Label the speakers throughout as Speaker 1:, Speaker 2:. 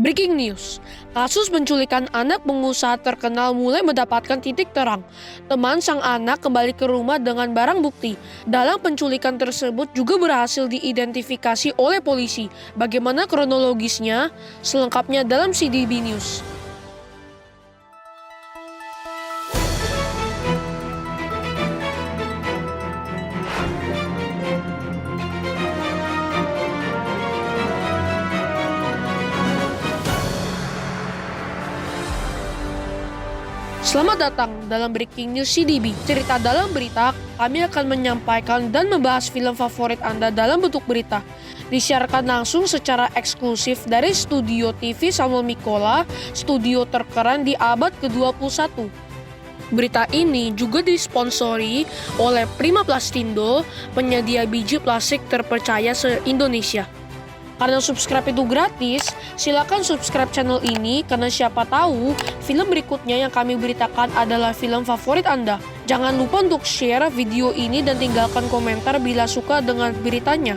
Speaker 1: Breaking news, kasus penculikan anak pengusaha terkenal mulai mendapatkan titik terang. Teman sang anak kembali ke rumah dengan barang bukti. Dalam penculikan tersebut juga berhasil diidentifikasi oleh polisi. Bagaimana kronologisnya? Selengkapnya dalam CDB News. Selamat datang dalam Breaking News CDB. Cerita dalam berita, kami akan menyampaikan dan membahas film favorit Anda dalam bentuk berita. Disiarkan langsung secara eksklusif dari studio TV Samuel Mikola, studio terkeren di abad ke-21. Berita ini juga disponsori oleh Prima Plastindo, penyedia biji plastik terpercaya se-Indonesia. Karena subscribe itu gratis, silakan subscribe channel ini karena siapa tahu film berikutnya yang kami beritakan adalah film favorit Anda. Jangan lupa untuk share video ini dan tinggalkan komentar bila suka dengan beritanya.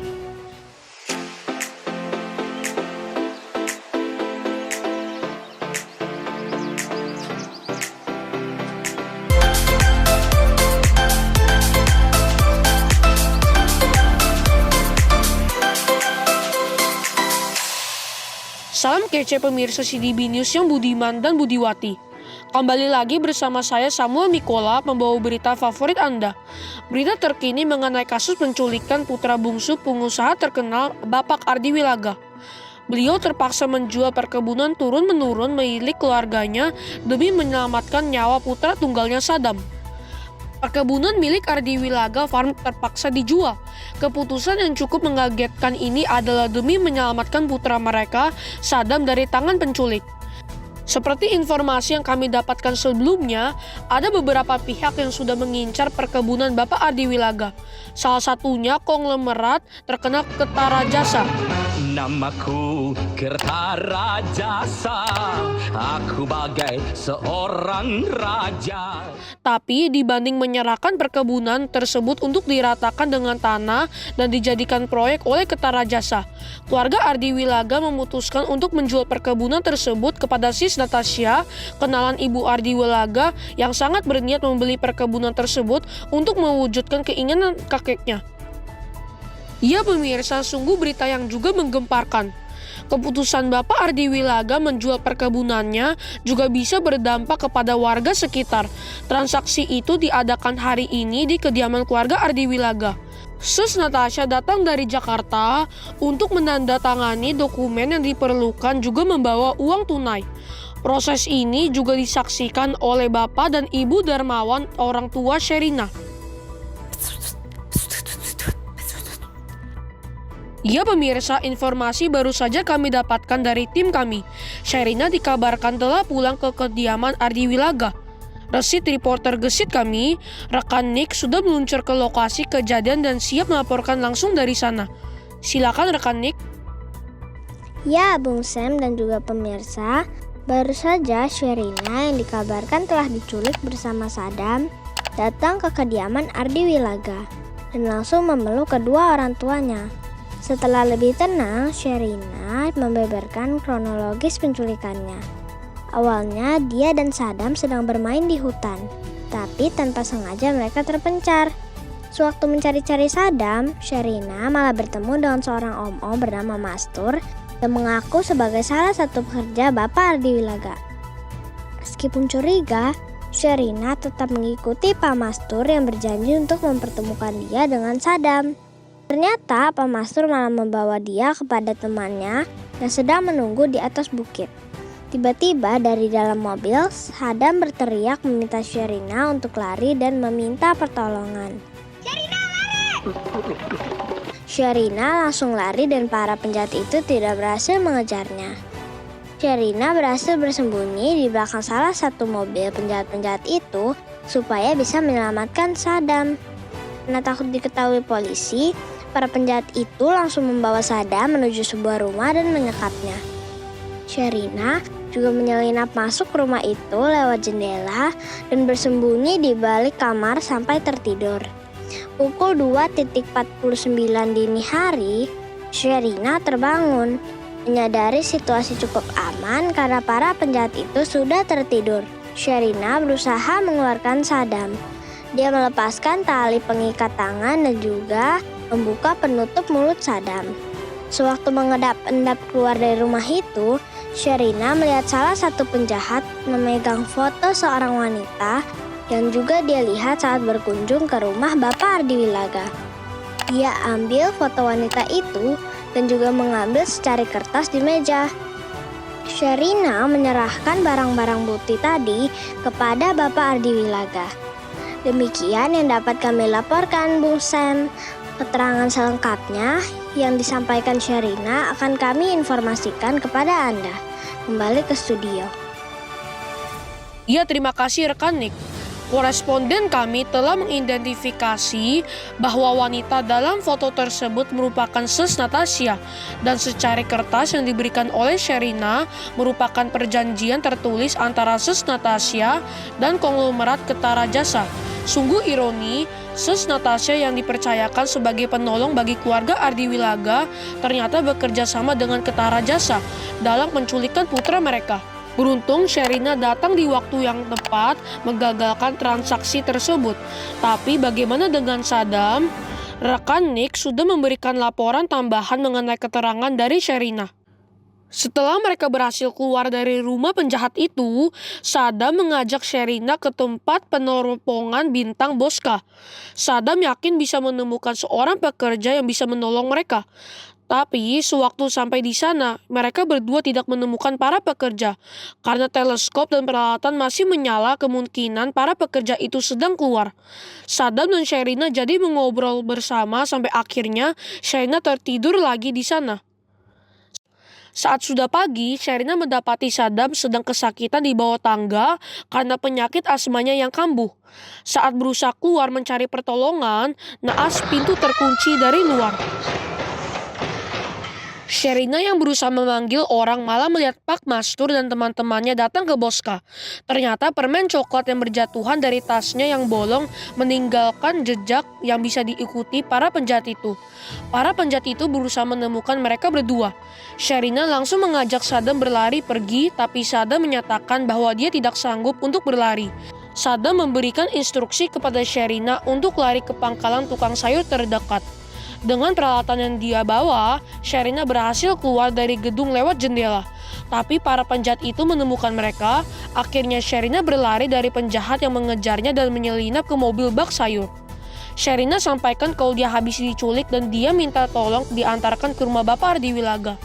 Speaker 1: Salam kece pemirsa CDB News yang budiman dan budiwati. Kembali lagi bersama saya Samuel Mikola membawa berita favorit Anda. Berita terkini mengenai kasus penculikan putra bungsu pengusaha terkenal Bapak Ardi Wilaga. Beliau terpaksa menjual perkebunan turun-menurun milik keluarganya demi menyelamatkan nyawa putra tunggalnya Sadam. Perkebunan milik Ardi Wilaga Farm terpaksa dijual. Keputusan yang cukup mengagetkan ini adalah demi menyelamatkan putra mereka, Sadam, dari tangan penculik. Seperti informasi yang kami dapatkan sebelumnya, ada beberapa pihak yang sudah mengincar perkebunan Bapak Ardi Wilaga. Salah satunya konglomerat terkenal Kertara Jasa.
Speaker 2: Namaku Kertara Jasa, aku bagai seorang raja.
Speaker 1: Tapi dibanding menyerahkan perkebunan tersebut untuk diratakan dengan tanah dan dijadikan proyek oleh Kertara Jasa, keluarga Ardi Wilaga memutuskan untuk menjual perkebunan tersebut kepada Sis Natasha, kenalan Ibu Ardi Wilaga yang sangat berniat membeli perkebunan tersebut untuk mewujudkan keinginan kakeknya. Ya pemirsa, sungguh berita yang juga menggemparkan. Keputusan Bapak Ardi Wilaga menjual perkebunannya juga bisa berdampak kepada warga sekitar. Transaksi itu diadakan hari ini di kediaman keluarga Ardi Wilaga. Sus Natasha datang dari Jakarta untuk menandatangani dokumen yang diperlukan juga membawa uang tunai. Proses ini juga disaksikan oleh Bapak dan Ibu Darmawan, orang tua Sherina. Ya pemirsa, informasi baru saja kami dapatkan dari tim kami. Sherina dikabarkan telah pulang ke kediaman Ardi Wilaga. Resit reporter Gesit kami, rekan Nick sudah meluncur ke lokasi kejadian dan siap melaporkan langsung dari sana. Silakan rekan Nick.
Speaker 3: Ya, Bung Sam dan juga pemirsa, baru saja Sherina yang dikabarkan telah diculik bersama Sadam datang ke kediaman Ardi Wilaga dan langsung memeluk kedua orang tuanya. Setelah lebih tenang, Sherina membeberkan kronologis penculikannya. Awalnya dia dan Sadam sedang bermain di hutan, tapi tanpa sengaja mereka terpencar. Sewaktu mencari-cari Sadam, Sherina malah bertemu dengan seorang om-om bernama Mastur yang mengaku sebagai salah satu pekerja Bapak Ardi Wilaga. Meskipun curiga, Sherina tetap mengikuti Pak Mastur yang berjanji untuk mempertemukan dia dengan Sadam. Ternyata Pak Mastur malah membawa dia kepada temannya yang sedang menunggu di atas bukit. Tiba-tiba dari dalam mobil, Sadam berteriak meminta Sherina untuk lari dan meminta pertolongan. Sherina lari! Sherina langsung lari dan para penjahat itu tidak berhasil mengejarnya. Sherina berhasil bersembunyi di belakang salah satu mobil penjahat-penjahat itu supaya bisa menyelamatkan Sadam. Karena takut diketahui polisi, para penjahat itu langsung membawa Sadam menuju sebuah rumah dan menyekapnya. Sherina juga menyelinap masuk rumah itu lewat jendela dan bersembunyi di balik kamar sampai tertidur. Pukul 2.49 dini hari, Sherina terbangun. Menyadari situasi cukup aman karena para penjahat itu sudah tertidur, Sherina berusaha mengeluarkan Saddam. Dia melepaskan tali pengikat tangan dan juga membuka penutup mulut Saddam. Sewaktu mengedap-endap keluar dari rumah itu, Sherina melihat salah satu penjahat memegang foto seorang wanita yang juga dia lihat saat berkunjung ke rumah Bapak Ardi Wilaga. Dia ambil foto wanita itu dan juga mengambil secari kertas di meja. Sherina menyerahkan barang-barang bukti tadi kepada Bapak Ardi Wilaga. Demikian yang dapat kami laporkan, Bung Sam. Keterangan selengkapnya yang disampaikan Sherina akan kami informasikan kepada Anda. Kembali ke studio.
Speaker 1: Ya, terima kasih rekan Nick. Koresponden kami telah mengidentifikasi bahwa wanita dalam foto tersebut merupakan Sus Natasha dan secari kertas yang diberikan oleh Sherina merupakan perjanjian tertulis antara Sus Natasha dan konglomerat Ketara Jasa. Sungguh ironi, Sus Natasha yang dipercayakan sebagai penolong bagi keluarga Ardi Wilaga ternyata bekerja sama dengan Ketara Jasa dalam penculikan putra mereka. Beruntung Sherina datang di waktu yang tepat menggagalkan transaksi tersebut. Tapi bagaimana dengan Saddam? Rekan Nick sudah memberikan laporan tambahan mengenai keterangan dari Sherina. Setelah mereka berhasil keluar dari rumah penjahat itu, Saddam mengajak Sherina ke tempat peneropongan bintang Bosca. Saddam yakin bisa menemukan seorang pekerja yang bisa menolong mereka. Tapi sewaktu sampai di sana, mereka berdua tidak menemukan para pekerja. Karena teleskop dan peralatan masih menyala, kemungkinan para pekerja itu sedang keluar. Saddam dan Sherina jadi mengobrol bersama sampai akhirnya Sherina tertidur lagi di sana. Saat sudah pagi, Sherina mendapati Saddam sedang kesakitan di bawah tangga karena penyakit asmanya yang kambuh. Saat berusaha keluar mencari pertolongan, naas pintu terkunci dari luar. Sherina yang berusaha memanggil orang malah melihat Pak Mastur dan teman-temannya datang ke Bosca. Ternyata permen coklat yang berjatuhan dari tasnya yang bolong meninggalkan jejak yang bisa diikuti para penjahat itu. Para penjahat itu berusaha menemukan mereka berdua. Sherina langsung mengajak Saddam berlari pergi, tapi Saddam menyatakan bahwa dia tidak sanggup untuk berlari. Saddam memberikan instruksi kepada Sherina untuk lari ke pangkalan tukang sayur terdekat. Dengan peralatan yang dia bawa, Sherina berhasil keluar dari gedung lewat jendela. Tapi para penjahat itu menemukan mereka. Akhirnya Sherina berlari dari penjahat yang mengejarnya dan menyelinap ke mobil bak sayur. Sherina sampaikan kalau dia habis diculik dan dia minta tolong diantarkan ke rumah Bapak Ardi Wilaga.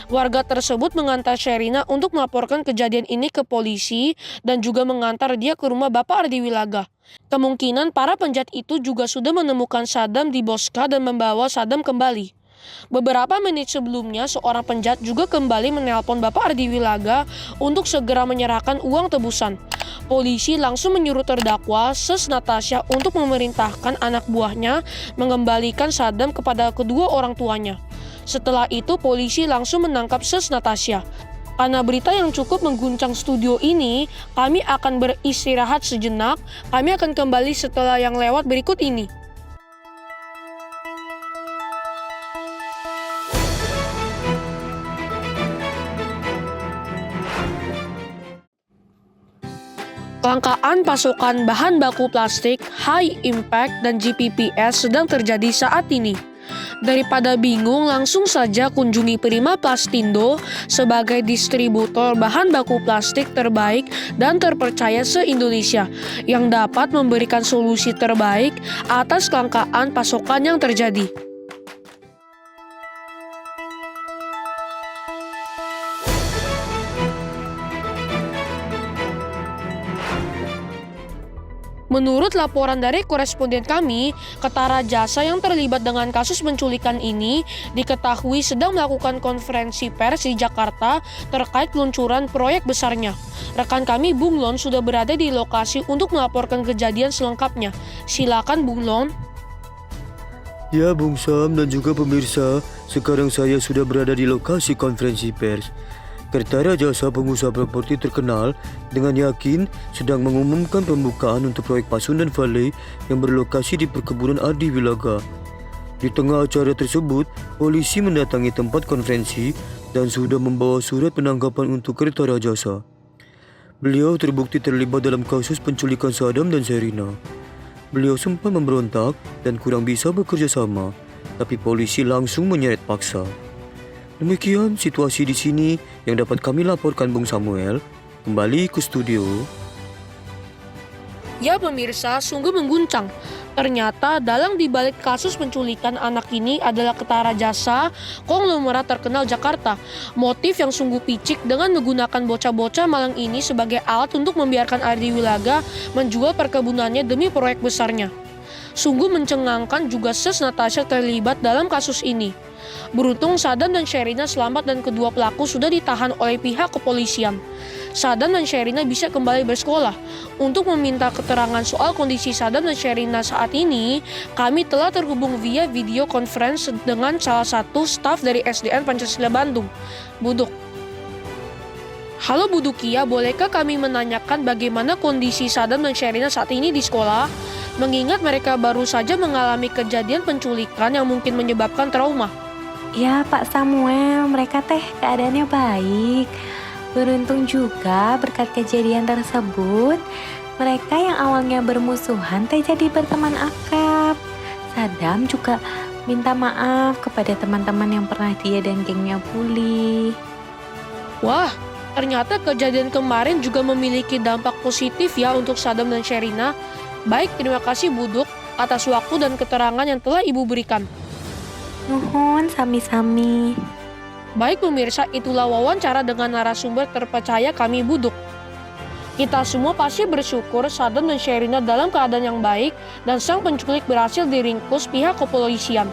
Speaker 1: Warga tersebut mengantar Sherina untuk melaporkan kejadian ini ke polisi dan juga mengantar dia ke rumah Bapak Ardi Wilaga. Kemungkinan para penjahat itu juga sudah menemukan Saddam di Bosca dan membawa Saddam kembali. Beberapa menit sebelumnya, seorang penjahat juga kembali menelpon Bapak Ardi Wilaga untuk segera menyerahkan uang tebusan. Polisi langsung menyuruh terdakwa Sus Natasha untuk memerintahkan anak buahnya mengembalikan Saddam kepada kedua orang tuanya. Setelah itu, polisi langsung menangkap Sus Natasha. Karena berita yang cukup mengguncang studio ini, kami akan beristirahat sejenak. Kami akan kembali setelah yang lewat berikut ini. Kelangkaan pasokan bahan baku plastik, high impact, dan GPPS sedang terjadi saat ini. Daripada bingung, langsung saja kunjungi Prima Plastindo sebagai distributor bahan baku plastik terbaik dan terpercaya se-Indonesia yang dapat memberikan solusi terbaik atas kelangkaan pasokan yang terjadi. Menurut laporan dari koresponden kami, Ketara Jasa yang terlibat dengan kasus penculikan ini diketahui sedang melakukan konferensi pers di Jakarta terkait peluncuran proyek besarnya. Rekan kami Bung Lon sudah berada di lokasi untuk melaporkan kejadian selengkapnya. Silakan Bung Lon.
Speaker 4: Ya Bung Sam dan juga pemirsa, sekarang saya sudah berada di lokasi konferensi pers. Ketara Jasa, pengusaha properti terkenal, dengan yakin sedang mengumumkan pembukaan untuk proyek Pasundan Valley yang berlokasi di perkebunan Ardi Wilaga. Di tengah acara tersebut, polisi mendatangi tempat konferensi dan sudah membawa surat penangkapan untuk Kertarajasa. Beliau terbukti terlibat dalam kasus penculikan Saddam dan Sherina. Beliau sempat memberontak dan kurang bisa bekerja sama, tapi polisi langsung menyeret paksa. Demikian situasi di sini yang dapat kami laporkan Bung Samuel. Kembali ke studio.
Speaker 1: Ya pemirsa, sungguh mengguncang. Ternyata dalang dibalik kasus penculikan anak ini adalah Kertarajasa, konglomerat terkenal Jakarta. Motif yang sungguh picik dengan menggunakan bocah-bocah malang ini sebagai alat untuk membiarkan Ardi Wilaga menjual perkebunannya demi proyek besarnya. Sungguh mencengangkan juga Ses Natasha terlibat dalam kasus ini. Beruntung Saddam dan Sherina selamat dan kedua pelaku sudah ditahan oleh pihak kepolisian. Saddam dan Sherina bisa kembali bersekolah. Untuk meminta keterangan soal kondisi Saddam dan Sherina saat ini, kami telah terhubung via video conference dengan salah satu staf dari SDN Pancasila Bandung, Buduk. Halo Budukia, bolehkah kami menanyakan bagaimana kondisi Saddam dan Sherina saat ini di sekolah? Mengingat mereka baru saja mengalami kejadian penculikan yang mungkin menyebabkan trauma.
Speaker 5: Ya Pak Samuel, mereka keadaannya baik. Beruntung juga berkat kejadian tersebut, mereka yang awalnya bermusuhan jadi berteman akrab. Saddam juga minta maaf kepada teman-teman yang pernah dia dan gengnya bully.
Speaker 1: Wah, ternyata kejadian kemarin juga memiliki dampak positif ya untuk Saddam dan Sherina. Baik, terima kasih Buduk atas waktu dan keterangan yang telah Ibu berikan.
Speaker 5: Nuhun, sami-sami.
Speaker 1: Baik pemirsa, itulah wawancara dengan narasumber terpercaya kami Buduk. Kita semua pasti bersyukur Saddam dan Sherina dalam keadaan yang baik dan sang penculik berhasil diringkus pihak kepolisian.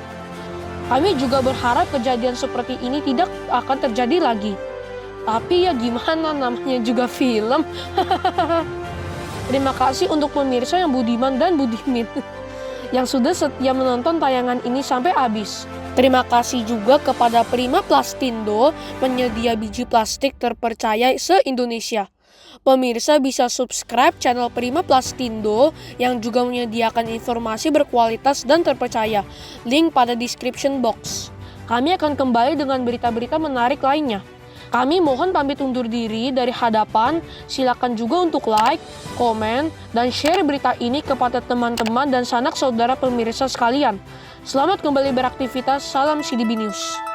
Speaker 1: Kami juga berharap kejadian seperti ini tidak akan terjadi lagi. Tapi ya gimana, namanya juga film. Terima kasih untuk pemirsa yang budiman dan budimin yang sudah setia menonton tayangan ini sampai habis. Terima kasih juga kepada Prima Plastindo, penyedia biji plastik terpercaya se-Indonesia. Pemirsa bisa subscribe channel Prima Plastindo yang juga menyediakan informasi berkualitas dan terpercaya. Link pada description box. Kami akan kembali dengan berita-berita menarik lainnya. Kami mohon pamit undur diri dari hadapan. Silakan juga untuk like, komen, dan share berita ini kepada teman-teman dan sanak saudara pemirsa sekalian. Selamat kembali beraktivitas. Salam CDB News.